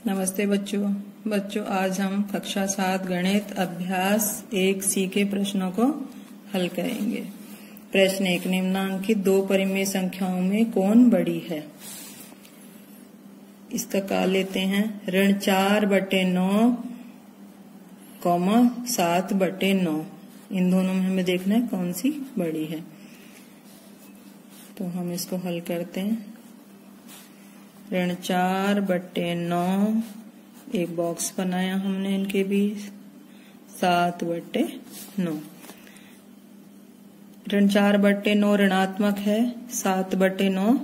नमस्ते बच्चों आज हम कक्षा 7 गणित अभ्यास 1C के प्रश्नों को हल करेंगे। प्रश्न 1, निम्नांकित दो परिमेय संख्याओं में कौन बड़ी है। इसका का लेते हैं ऋण 4/9, 7/9। इन दोनों में हमें देखना है कौन सी बड़ी है। तो हम इसको हल करते हैं। ऋण 4/9, एक बॉक्स बनाया हमने इनके बीच, 7/9। ऋण 4/9 ऋणात्मक है, 7/9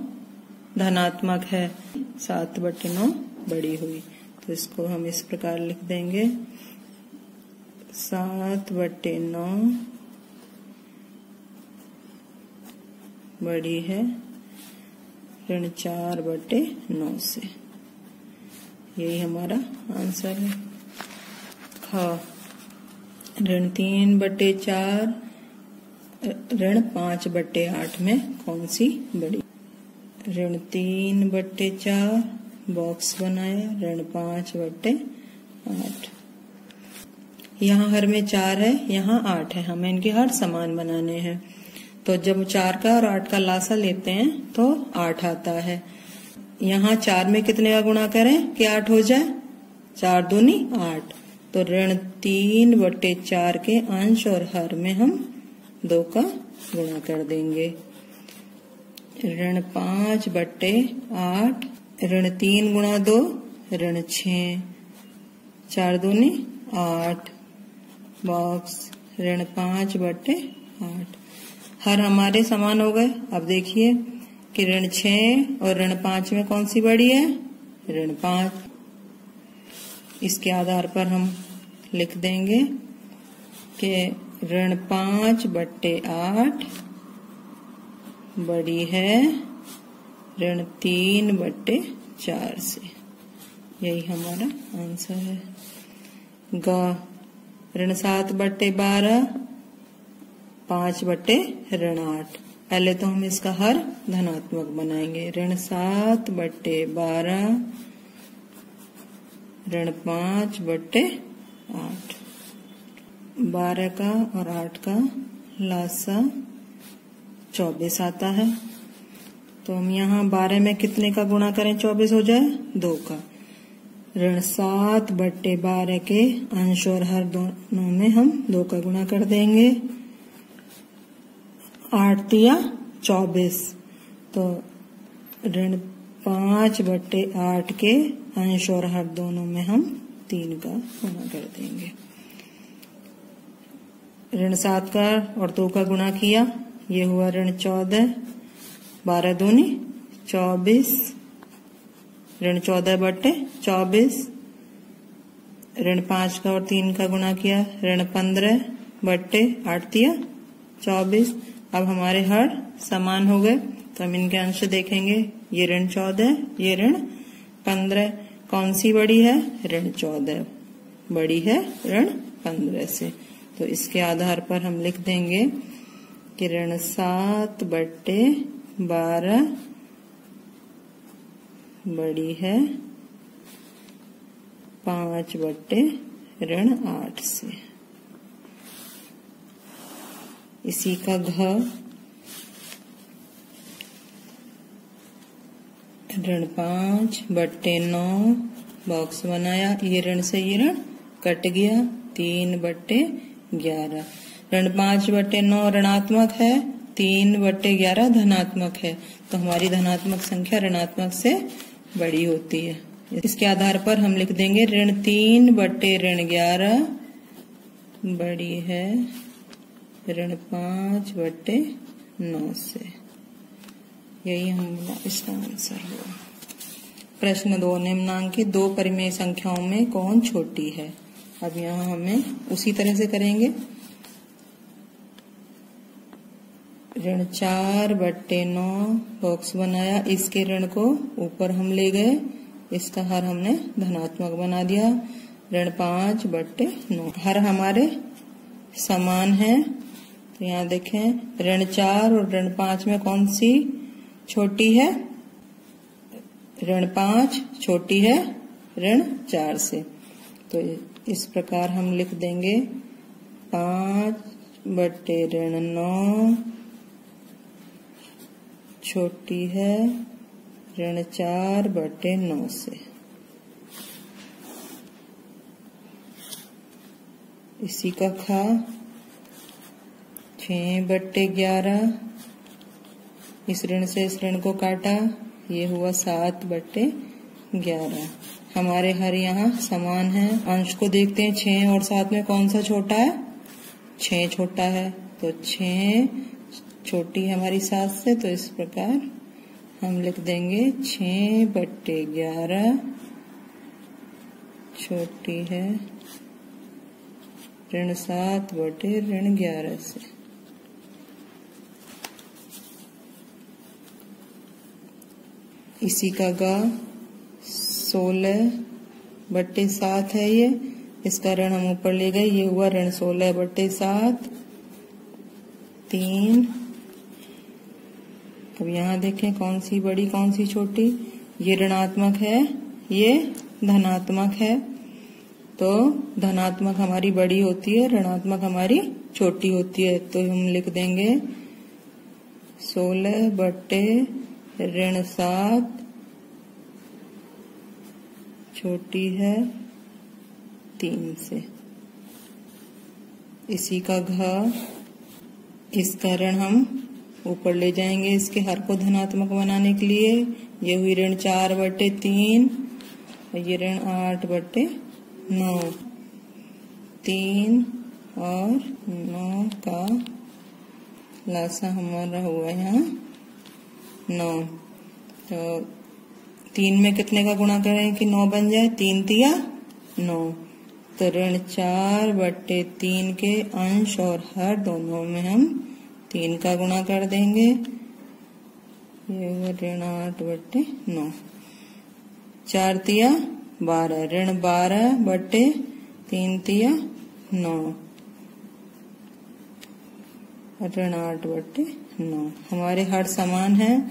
धनात्मक है, 7/9 बड़ी हुई। तो इसको हम इस प्रकार लिख देंगे, 7/9 बड़ी है ऋण 4/9 से। यही हमारा आंसर है। ऋण 3/4 ऋण 5/8 में कौन सी बड़ी। ऋण 3/4 बॉक्स बनाया, ऋण 5/8। यहाँ हर में 4 है, यहाँ 8 है, हमें इनके हर समान बनाने हैं। तो जब 4 का और 8 का लासा लेते हैं तो 8 आता है। यहाँ 4 में कितने का गुणा करें कि 8 हो जाए, 4 दूनी 8। तो ऋण 3/4 के अंश और हर में हम 2 का गुणा कर देंगे। ऋण 5/8 ऋण 3 गुणा 2 ऋण 6, 4 दूनी 8 बॉक्स, ऋण 5/8। हर हमारे समान हो गए। अब देखिए कि ऋण 6 और ऋण 5 में कौन सी बड़ी है, ऋण 5। इसके आधार पर हम लिख देंगे कि ऋण 5/8 बड़ी है ऋण 3/4 से। यही हमारा आंसर है। ऋण 7/12 5/8। पहले तो हम इसका हर धनात्मक बनाएंगे। ऋण 7/12 ऋण 5/8। 12 का और 8 का लासा 24 आता है। तो हम यहाँ 12 में कितने का गुणा करें 24 हो जाए, 2 का। ऋण 7/12 के अंश और हर दोनों में हम 2 का गुणा कर देंगे। 8 तिया 24। तो ऋण 5/8 के अंश और हर दोनों में हम 3 का गुणा कर देंगे। ऋण 7 का और 2 का गुणा किया, ये हुआ ऋण 14। 12 दूनी 24 ऋण 14/24। ऋण 5 का और 3 का गुणा किया, ऋण 15/8 तिया 24। अब हमारे हर समान हो गए तो हम इनके अंश देखेंगे। ये ऋण 14, ये ऋण 15। कौन सी बड़ी है, ऋण 14 बड़ी है ऋण 15 से। तो इसके आधार पर हम लिख देंगे कि ऋण 7/12 बड़ी है 5/8 से। इसी का ऋण 5/9 बॉक्स बनाया, ये ऋण से ये ऋण कट गया, 3/11। ऋण 5/9 ऋणात्मक है, 3/11 धनात्मक है। तो हमारी धनात्मक संख्या ऋणात्मक से बड़ी होती है। इसके आधार पर हम लिख देंगे ऋण 3/11 बड़ी है ऋण 5/9 से। यही हमारा इसका आंसर होगा। प्रश्न 2, निम्नांकित दो परिमेय संख्याओं में कौन छोटी है। अब यहाँ हमें उसी तरह से करेंगे। ऋण 4/9 बॉक्स बनाया, इसके ऋण को ऊपर हम ले गए, इसका हर हमने धनात्मक बना दिया। ऋण 5/9 हर हमारे समान है। तो यहाँ देखें ऋण 4 और ऋण 5 में कौन सी छोटी है, ऋण 5 छोटी है ऋण 4 से। तो इस प्रकार हम लिख देंगे 5/9 छोटी है ऋण 4/9 से। इसी का खा 6/11, इस ऋण से इस ऋण को काटा, ये हुआ 7/11। हमारे हर यहाँ समान है। अंश को देखते हैं, 6 और 7 में कौन सा छोटा है? 6 छोटा है, तो 6 छोटी है हमारी 7 से। तो इस प्रकार हम लिख देंगे 6/11 छोटी है ऋण 7/11 से। इसी का गा 16/7 है ये, इसका ऋण हम ऊपर ले गए, ये हुआ ऋण 16/7 3। अब यहाँ देखें कौन सी बड़ी कौन सी छोटी। ये ऋणात्मक है, ये धनात्मक है। तो धनात्मक हमारी बड़ी होती है, ऋणात्मक हमारी छोटी होती है। तो हम लिख देंगे 16/7 छोटी है 3 से। इसी का घा, इसका ऋण हम ऊपर ले जाएंगे इसके हर को धनात्मक बनाने के लिए। ये हुई ऋण 4/3 और ये ऋण 8/9। 3 और 9 का लासा हमारा हुआ यहाँ 9। तो 3 में कितने का गुणा करें कि 9 बन जाए? 3 तिया 9। तो ऋण 4/3 के अंश और हर दोनों में हम 3 का गुणा कर देंगे। ये हुआ ऋण 8/9। 4 तिया 12, ऋण 12/3 तिया 9, ऋण 8/9। हमारे हर समान है,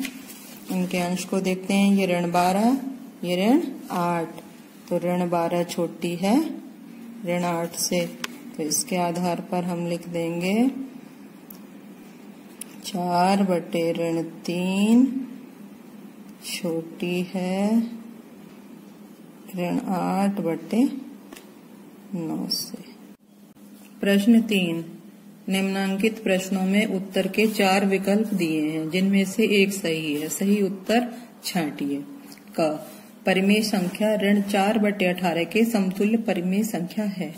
इनके अंश को देखते हैं। ये ऋण 12, ये ऋण 8। तो ऋण 12 छोटी है ऋण 8 से। तो इसके आधार पर हम लिख देंगे 4/3 छोटी है ऋण 8/9 से। प्रश्न 3, निम्नांकित प्रश्नों में उत्तर के 4 विकल्प दिए हैं, जिनमें से एक सही है। सही उत्तर छांटिए। क, परिमेय संख्या ऋण 4/18 के समतुल्य परिमेय संख्या है।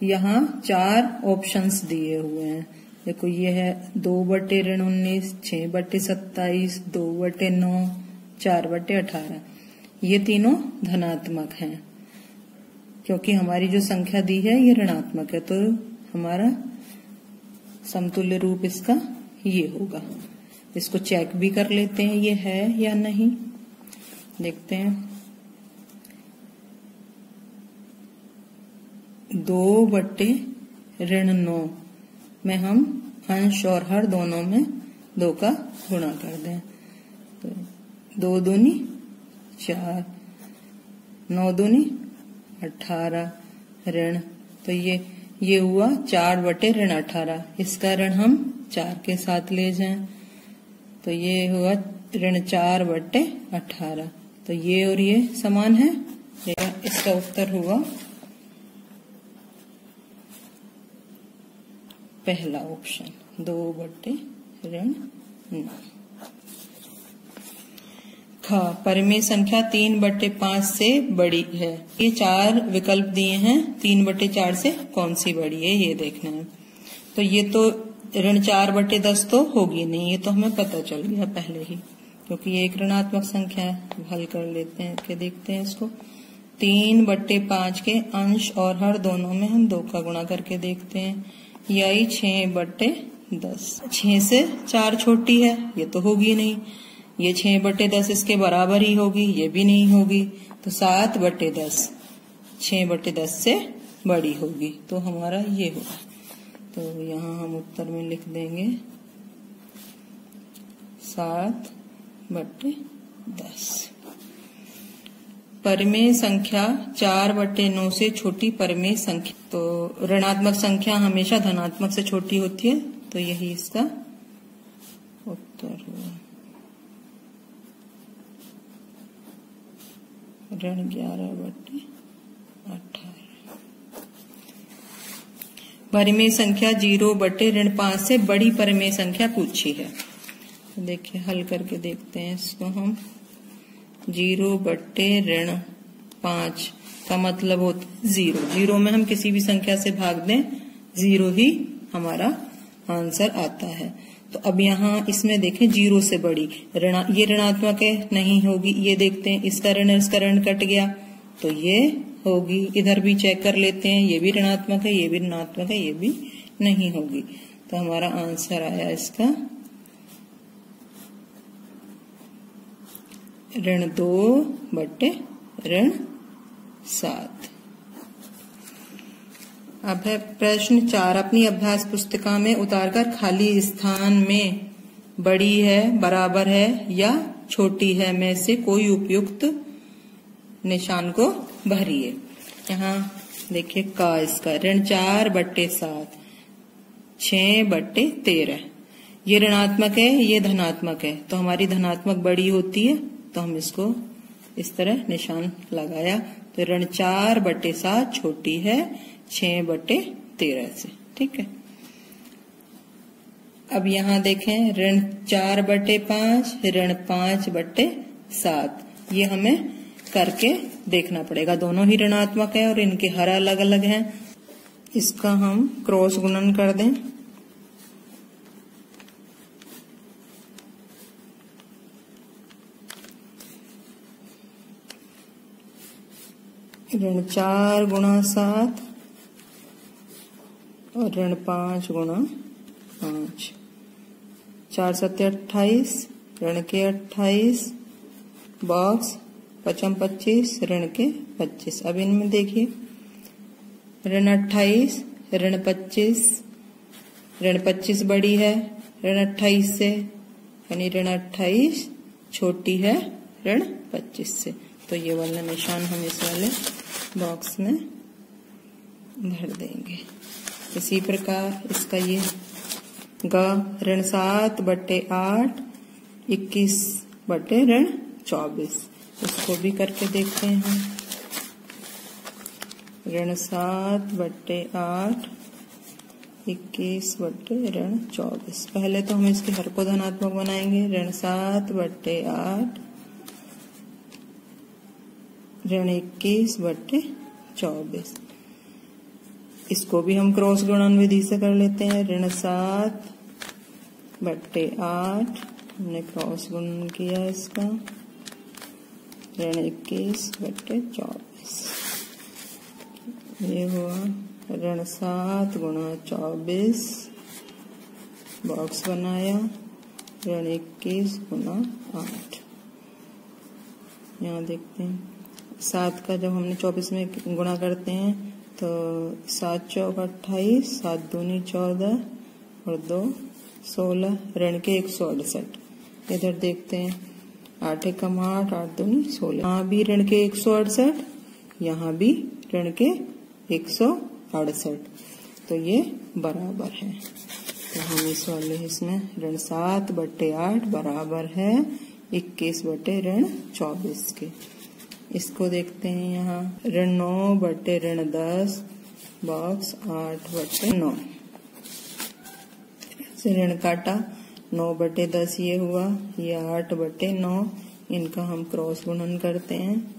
यहाँ 4 ऑप्शंस दिए हुए हैं। देखो ये है 2/19, 6/27, 2/9, 4/18। ये तीनों धनात्मक हैं, क्योंकि हमारी जो संख्या दी है ये ऋणात्मक है। तो हमारा समतुल्य रूप इसका ये होगा। इसको चेक भी कर लेते हैं ये है या नहीं। देखते हैं 2/9 में हम अंश और हर दोनों में 2 का गुणा कर दें। तो 2 दूनी 4, 9 दूनी 18 ऋण। तो ये हुआ 4/18। इसका ऋण हम 4 के साथ ले जाएं, तो ये हुआ ऋण 4/18। तो ये और ये समान है। इसका उत्तर हुआ पहला ऑप्शन 2/9। ख, परिमेय संख्या 3/5 से बड़ी है। ये 4 विकल्प दिए हैं, 3/4 से कौन सी बड़ी है ये देखना है। तो ये तो ऋण 4/10 तो होगी नहीं, ये तो हमें पता चल गया पहले ही, क्योंकि ये एक ऋणात्मक संख्या है। हल कर लेते हैं, क्या देखते हैं इसको। 3/5 के अंश और हर दोनों में हम 2 का गुणा करके देखते हैं। ये आई 6/10। 6 से 4 छोटी है, ये तो होगी नहीं। ये 6/10 इसके बराबर ही होगी, ये भी नहीं होगी। तो 7/10 6/10 से बड़ी होगी, तो हमारा ये होगा। तो यहाँ हम उत्तर में लिख देंगे 7/10। परिमेय संख्या 4/9 से छोटी परिमेय संख्या। तो ऋणात्मक संख्या हमेशा धनात्मक से छोटी होती है, तो यही इसका उत्तर हुआ। ऋण 11/18। परिमेय संख्या 0/5 से बड़ी परिमेय संख्या पूछी है। देखिए हल करके देखते हैं इसको हम। 0/5 का मतलब होता है 0। 0 में हम किसी भी संख्या से भाग दें 0 ही हमारा आंसर आता है। तो अब यहाँ इसमें देखें 0 से बड़ी ये ऋणात्मक है, नहीं होगी। ये देखते हैं इसका ऋण कट गया तो ये होगी। इधर भी चेक कर लेते हैं, ये भी ऋणात्मक है, ये भी ऋणात्मक है, ये भी नहीं होगी। तो हमारा आंसर आया इसका ऋण 2/7। अब है प्रश्न 4। अपनी अभ्यास पुस्तिका में उतारकर खाली स्थान में बड़ी है, बराबर है या छोटी है में से कोई उपयुक्त निशान को भरिए। यहाँ देखिए का इसका ऋण 4/7, 6/13। ये ऋणात्मक है, ये धनात्मक है, तो हमारी धनात्मक बड़ी होती है, तो हम इसको इस तरह निशान लगाया। तो ऋण 4/7 छोटी है 6/13 से। ठीक है। अब यहाँ देखें ऋण 4/5, ऋण 5/7। ये हमें करके देखना पड़ेगा। दोनों ही ऋणात्मक है और इनके हर अलग अलग हैं। इसका हम क्रॉस गुणन कर दें। ऋण 4 × 7 और ऋण 5 × 5। 4 × 7 = 28, ऋण के 28, बॉक्स 5 × 25, ऋण के 25। अब इनमें देखिए ऋण 28, ऋण 25, ऋण 25 बड़ी है ऋण 28 से, यानी ऋण 28 छोटी है ऋण 25 से। तो ये वाला निशान हम इस वाले बॉक्स में भर देंगे। इसी प्रकार इसका ये ऋण 7/8, 21/24। इसको भी करके देखते हैं हम। ऋण 7/8, 21/24। पहले तो हम इसके हर को धनात्मक बनाएंगे। ऋण 7/8, ऋण 21/24। इसको भी हम क्रॉस गुणन विधि से कर लेते हैं। ऋण 7/8 हमने क्रॉस गुणन किया इसका, ऋण 21/24। ये हुआ ऋण 7 × 24, बॉक्स बनाया, ऋण 21 × 8। यहाँ देखते हैं 7 का जब हमने 24 में गुणा करते हैं तो 7 × 4 = 28, 7 दूनी 14 और 2 16, ऋण के 168। इधर देखते हैं 8 × 8, 8 दूनी 16। यहाँ भी ऋण के 168, यहाँ भी ऋण के 168, तो ये बराबर है। तो हम इस वाले इसमें ऋण 7/8 बराबर है 21/24 के। इसको देखते हैं यहाँ ऋण 9/10, बॉक्स 8/9 से ऋण काटा। 9/10 ये हुआ, ये 8/9। इनका हम क्रॉस गुणन करते हैं।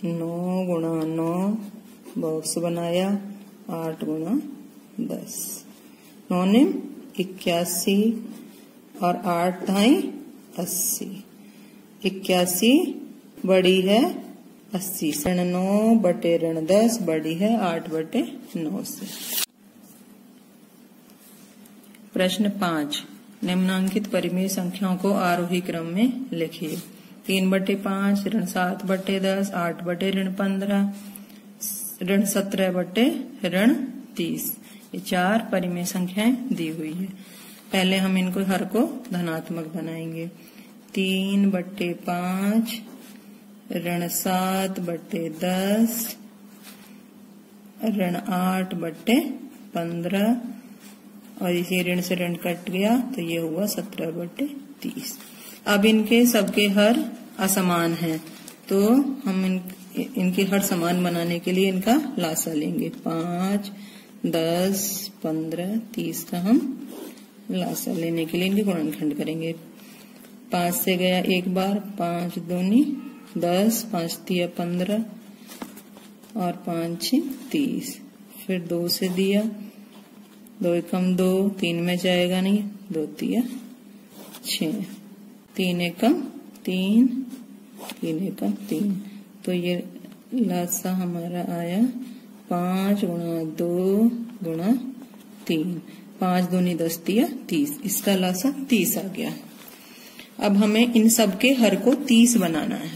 9 × 9, बॉक्स बनाया, 8 × 10। 9 ने 81 और 8 धाई 80। 81 बड़ी है 80 से। ऋण 9/10 बड़ी है 8/9 से। प्रश्न 5। निम्नांकित परिमेय संख्याओं को आरोही क्रम में लिखिए। 3/5, ऋण 7/10, 8/15, ऋण 17/30। ये 4 परिमेय संख्याएं दी हुई है। पहले हम इनको हर को धनात्मक बनाएंगे। 3/5 ऋण 7 बटे 10, ऋण 8 बटे 15, और इसी ऋण से ऋण कट गया तो ये हुआ 17 बटे 30। अब इनके सबके हर असमान हैं, तो हम इनके हर समान बनाने के लिए इनका लासा लेंगे। 5, 10, 15, 30 का हम लासा लेने के लिए इनके गुणनखंड करेंगे। 5 से गया एक बार, 5 दूनी 10, 5 तिया 15 और 5 6 30। फिर 2 से दिया, 2 एकम 2, 3 में जाएगा नहीं, 2 तिया 6, 3 एकम 3, 3 एकम 3। तो ये लासा हमारा आया 5 गुणा 2 गुणा 3, 5 दूनी 10 तिया 30। इसका लासा 30 आ गया। अब हमें इन सब के हर को 30 बनाना है।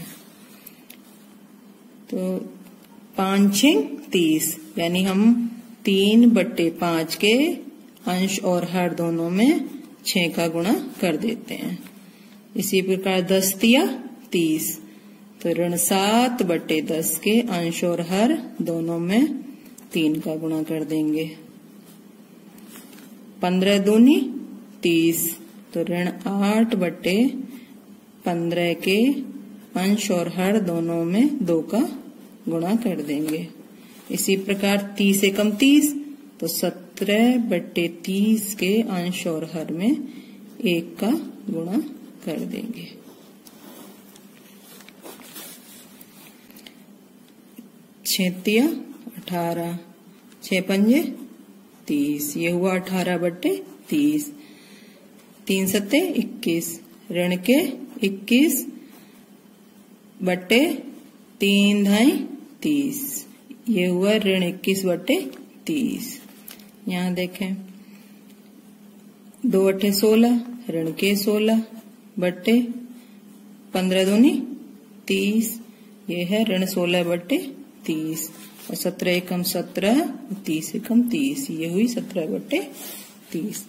तो 5 6 30, यानी हम 3 बटे 5 के अंश और हर दोनों में 6 का गुणा कर देते हैं। इसी प्रकार 10 तिया 30, तो ऋण 7 बटे 10 के अंश और हर दोनों में 3 का गुणा कर देंगे। 15 दूनी 30, तो ऋण 8 बटे 15 के अंश और हर दोनों में 2 का गुणा कर देंगे। इसी प्रकार 30 एकम 30, तो 17 बटे 30 के अंश और हर में 1 का गुणा कर देंगे। 6 तिया 18, 6 पंजे 30, ये हुआ 18 बटे 30। 3 सत्ते 21, ऋण के 21 बटे 3 धाई 30, ये हुआ ऋण 21 बटे 30। यहाँ देखें 2 अठे 16, ऋण के 16 बटे 15 दूनी 30, ये है ऋण 16 बटे 30, और 17 एकम 17, 30 एकम 30, ये हुई 17 बटे 30।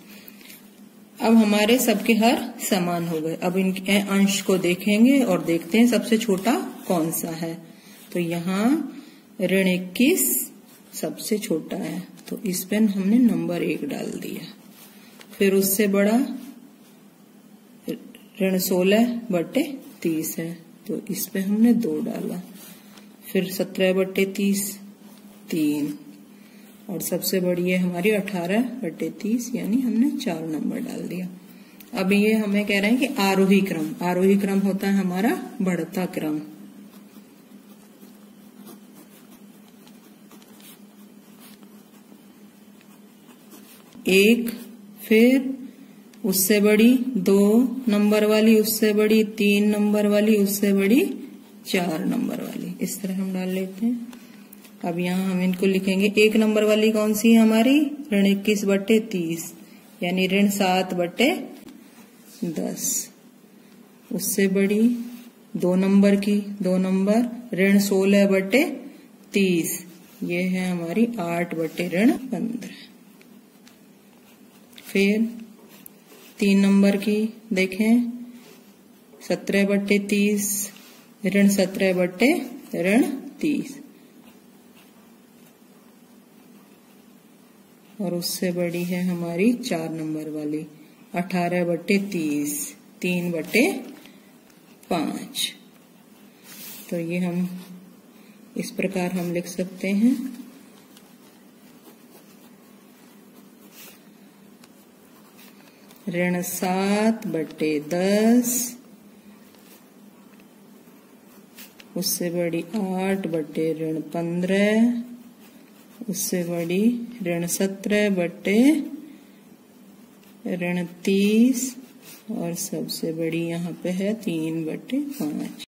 अब हमारे सबके हर समान हो गए। अब इनके अंश को देखेंगे और देखते हैं सबसे छोटा कौन सा है। तो यहाँ ऋण 21 सबसे छोटा है, तो इस पे हमने नंबर 1 डाल दिया। फिर उससे बड़ा ऋण 16 बटे 30 है, तो इस पे हमने 2 डाला। फिर 17 बटे 30 3, और सबसे बड़ी है हमारी 18 बटे 30, यानी हमने 4 नंबर डाल दिया। अब ये हमें कह रहे हैं कि आरोही क्रम, आरोही क्रम होता है हमारा बढ़ता क्रम। एक, फिर उससे बड़ी 2 नंबर वाली, उससे बड़ी 3 नंबर वाली, उससे बड़ी 4 नंबर वाली, इस तरह हम डाल लेते हैं। अब यहाँ हम इनको लिखेंगे। 1 नंबर वाली कौन सी है हमारी? ऋण 21 बटे 30, यानी ऋण 7 बटे 10। उससे बड़ी 2 नंबर की, 2 नंबर ऋण 16 बटे 30, ये है हमारी 8 बटे ऋण 15। फिर 3 नंबर की देखें, 17 बटे 30, ऋण 17 बटे ऋण 30, और उससे बड़ी है हमारी 4 नंबर वाली 18 बटे 30, 3 बटे 5। तो ये हम इस प्रकार हम लिख सकते हैं। ऋण 7 बटे 10, उससे बड़ी 8 बटे ऋण 15, उससे बड़ी ऋण 17 बटे ऋण 30, और सबसे बड़ी यहाँ पे है 3 बटे 5।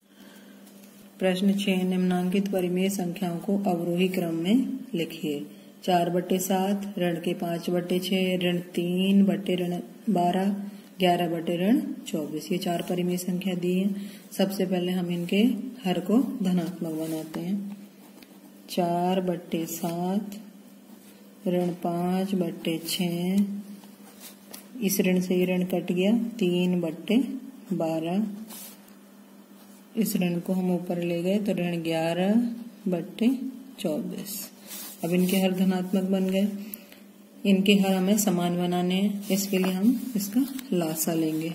प्रश्न 6, निम्नांकित परिमेय संख्याओं को अवरोही क्रम में लिखिए। 4 बटे 7, ऋण के 5 बटे 6, ऋण 3 बटे ऋण 12, 11 बटे ऋण 24, ये 4 परिमेय संख्या दी है। सबसे पहले हम इनके हर को धनात्मक बनाते हैं। 4 बटे 7, ऋण 5 बटे 6, इस ऋण से ये ऋण कट गया, 3 बटे 12, इस ऋण को हम ऊपर ले गए तो ऋण 11/24। अब इनके हर धनात्मक बन गए। इनके हर हमें समान बनाने हैं, इसके लिए हम इसका लासा लेंगे।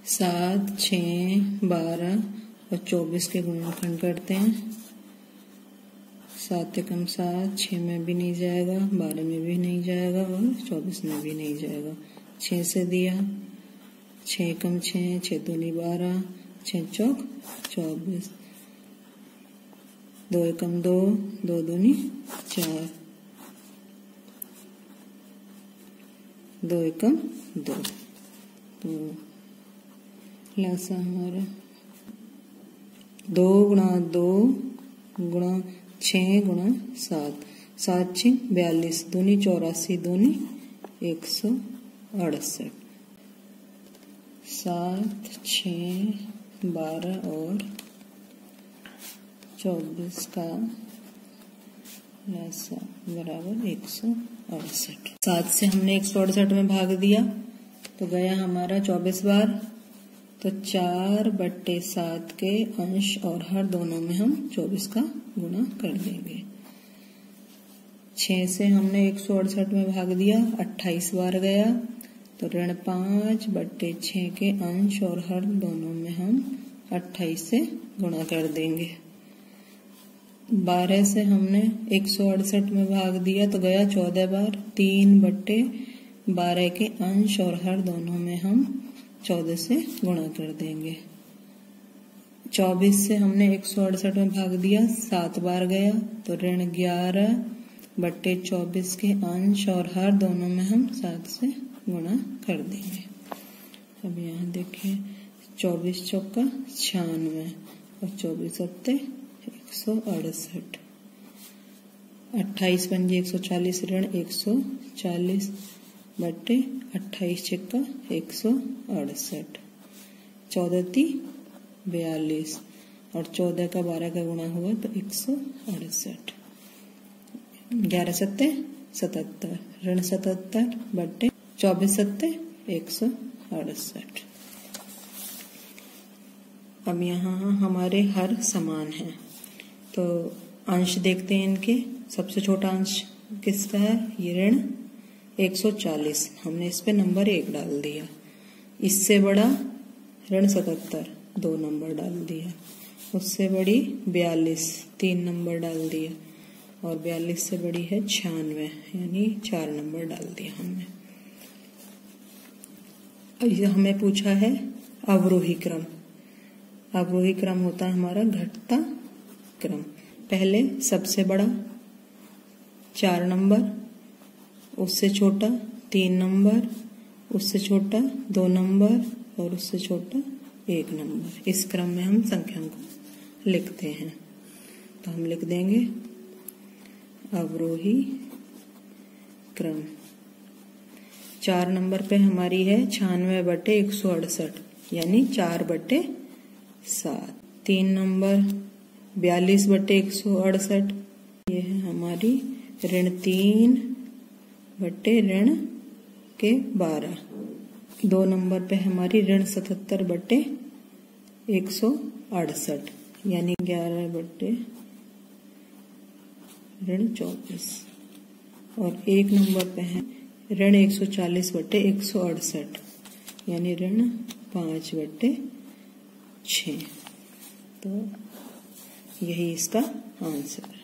7, 6, 12 और 24 के गुणनखंड करते हैं। 7 एकम 7, 6 में भी नहीं जाएगा, 12 में भी नहीं जाएगा और 24 में भी नहीं जाएगा। 6 से दिया, 6 एकम 6, 6 दूनी 12, 6 चौक 24, 2 एकम 2, 2 दूनी 4, 2 एकम 2। तो लासा हमारा 2 गुणा 2 गुणा 6 गुणा 7, 7 6 42, दूनी 84, दूनी 168। 7, 6, 12 और 24 का लासा बराबर 168। 7 से हमने 168 में भाग दिया तो गया हमारा 24 बार। तो 4/7 के अंश और हर दोनों में हम 24 का गुणा कर देंगे। 6 से हमने 168 में भाग दिया, 28 बार गया तो ऋण 5/6 के अंश और हर दोनों में हम 28 से गुणा कर देंगे। 12 से हमने 168 में भाग दिया तो गया 14 बार, 3/12 के अंश और हर दोनों में हम 14 से गुणा कर देंगे। 24 से हमने 168 में भाग दिया, 7 बार गया तो ऋण 11/24 के अंश और हर दोनों में हम 7 से गुणा कर देंगे। अब यहाँ देखिए 24 चौका 96 और 24 सत्ते 168, 28 पंजे 140, ऋण 140/28 छक्का 168, 14 × 42 और 14 का 12 का गुणा हुआ तो 168, 11 सत्ते 77, ऋण 77/24 सत्ते 168। अब यहाँ हमारे हर समान हैं तो अंश देखते हैं इनके। सबसे छोटा अंश किसका है? ये ऋण 140, हमने इस पे नंबर 1 डाल दिया। इससे बड़ा ऋण 77, 2 नंबर डाल दिया। उससे बड़ी 42, 3 नंबर डाल दिया। और 42 से बड़ी है 96, यानी 4 नंबर डाल दिया हमने। हमें पूछा है अवरोही क्रम। अवरोही क्रम होता है हमारा घटता क्रम। पहले सबसे बड़ा 4 नंबर, उससे छोटा 3 नंबर, उससे छोटा 2 नंबर और उससे छोटा 1 नंबर। इस क्रम में हम संख्या को लिखते हैं। तो हम लिख देंगे अवरोही क्रम। 4 नंबर पे हमारी है 96/168, यानी 4/7। 3 नंबर 42/168, ये है हमारी ऋण 3/12। 2 नंबर पे हमारी ऋण 77/168, यानी 11/24। और 1 नंबर पे है ऋण 140/168, यानी ऋण 5/6। तो यही इसका आंसर है।